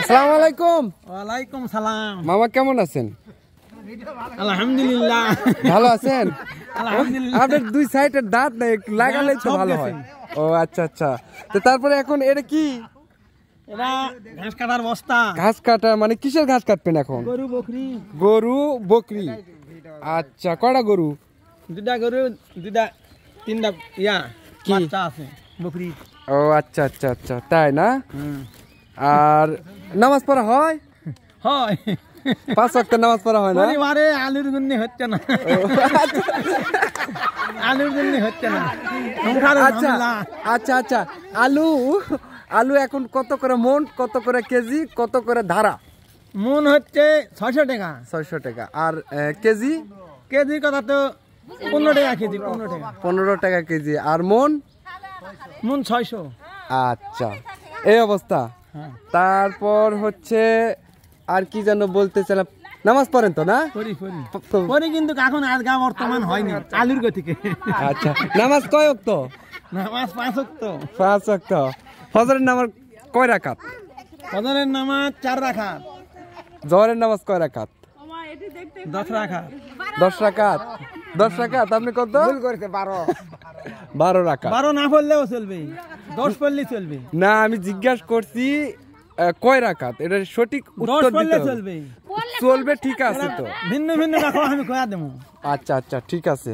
আসসালামু আলাইকুম। ওয়ালাইকুম সালাম। মামা কেমন আছেন? আলহামদুলিল্লাহ ভালো আছেন? আলহামদুলিল্লাহ। আপনার দুই সাইডের দাঁত না একটু লাগালে তো ভালো হয়। ও আচ্ছা আচ্ছা। তো তারপরে এখন এটা কি? এটা ঘাস কাটার বস্তা। ঘাস কাটা মানে কিসের ঘাস কাটবেন এখন? গরু বকরি। গরু বকরি। আচ্ছা কয়টা গরু? দুটা গরু দুটা তিনটা বাচ্চা আছে বকরি। ও আচ্ছা আচ্ছা আচ্ছা তাই না? আর নামাজ পড়া হয়? হয়। 5 ওয়াক্ত নামাজ পড়া হয় না? পরিবারে আলুর জন্য হচ্ছে না। আলুর জন্য হচ্ছে না। আচ্ছা আচ্ছা আচ্ছা আলু এখন কত করে মন, কত করে কেজি, কত করে ধারা? মন হচ্ছে 600 টাকা। 600 টাকা। আর কেজি? কেজির কথা তো 15 টাকা কেজি। 15 টাকা কেজি। আর মন? মন 600। আচ্ছা এই অবস্থা। তারপর হচ্ছে আর কি যেন বলতেছিলাম, নামাজ পড়েন তো না? পরি কিন্তু এখন আজগা বর্তমান হয়নি আলুর গতিকে। আচ্ছা নামাজ কয় ওয়াক্ত? নামাজ 5 ওয়াক্ত। 5 ওয়াক্ত। ফজরের নামাজ কয় রাকাত? ফজরের নামাজ 4 রাকাত। জোহরের নামাজ কয় রাকাত? 10 রাকাত। 10 রাকাত। 10 রাকাত। আপনি কত? ভুল করেছে 12 রাকাত। 12 না পড়লেও চলবে, 10 পড়লেই চলবে। না আমি জিজ্ঞাসা করছি কয় রাকাত, এটা সঠিক উত্তর দিতে হবে। চলবে ঠিক আছে তো। ভিন্ন ভিন্ন রাখো আমি কয়া দেব। আচ্ছা আচ্ছা ঠিক আছে।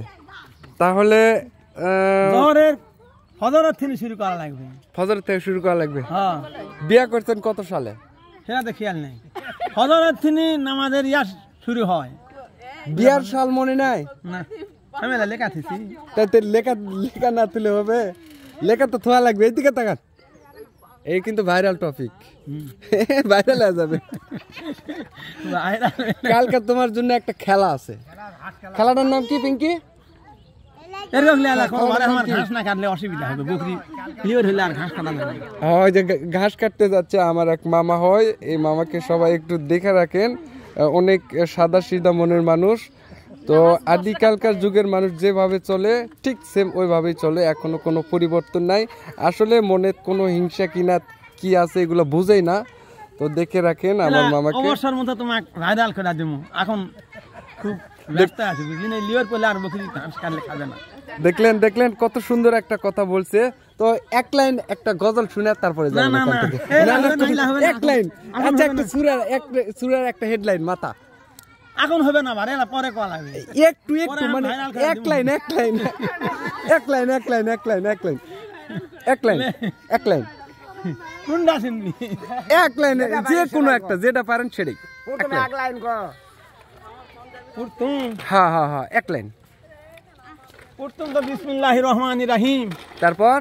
তাহলে জোহরের ফজরের থেকে শুরু করা লাগবে। ফজর থেকে শুরু করা লাগবে। হ্যাঁ। বিয়া করছেন কত সালে? সেটা তো খেয়াল নেই। ফজরের থেকে নামাজের শুরু হয়। বিয়ার সাল মনে নাই? না আমি লেখা থিছি। তাই তো লেখা না তুলে হবে, লেখা তো থোয়া লাগবে। এইদিকে তাকান, এই কিন্তু ভাইরাল টপিক, ভাইরাল হয়ে যাবে। কালকে তোমার জন্য একটা খেলা আছে। খেলাটার নাম কি পিঙ্কি? ঘাস কাটতে যাচ্ছে আমার এক মামা হয়, এই মামাকে সবাই একটু দেখে রাখেন। অনেক সাদা সিধা মনের মানুষ। তো আদিকালকার যুগের মানুষ যেভাবে চলে ঠিক সেম ওইভাবেই চলে, এখনো কোনো পরিবর্তন নাই। আসলে মনে কোনো হিংসা কিনা কি আছে এগুলো বুঝেই না। তো দেখে রাখেন আমার মামাকে। অবসর মতো তোমাকে ভাইরাল করে দেবো। এখন খুব ব্যস্ত আছি, বুঝলি না? লিওর পড়লে আর বকরি ঘাস কাটলে খাবে না। দেখলেন কত সুন্দর একটা কথা বলছে। তো এক লাইন একটা গজল শুনে তারপরে যাবেন এখান থেকে। এক লাইন। আচ্ছা একটা সূরার একটা হেডলাইন মাথা। এখন হবে না বারে, পরে কল লাগবে। একটু মানে এক লাইন কোনটা শুনবি? এক লাইন যে কোনো একটা, যেটা পারেন সেটাই। এক লাইন কো। হ্যাঁ হ্যাঁ হ্যাঁ এক লাইন। প্রথম তো বিসমিল্লাহির রহমানির রহিম। তারপর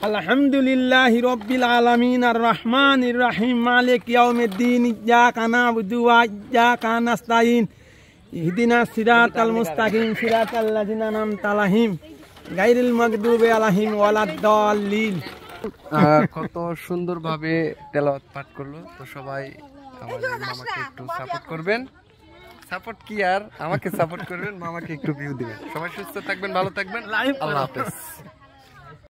আলহামদুলিল্লাহি রাব্বিল আলামিন আর রহমানির রহিম মালিক ইয়াউমিদ্দিন ইয়্যাকা না'বুদু ওয়া ইয়্যাকা নাস্তাইন ইহদিনাস সিরাতাল মুস্তাকিম সিরাতাল লাযিনা আন'আমতা আলাইহিম গায়রিল মাগদুবি আলাইহিম ওয়ালাদ-দাল্লিন। কত সুন্দরভাবে তেলাওয়াত পাঠ করলো। তো সবাই আমাদের মামাকে একটু সাপোর্ট করবেন। সাপোর্ট কি আর, আমাকে সাপোর্ট করবেন, মামাকে একটু ভিউ দিবেন। সবাই সুস্থ থাকবেন, ভালো থাকবেন। আল্লাহ হাফেজ।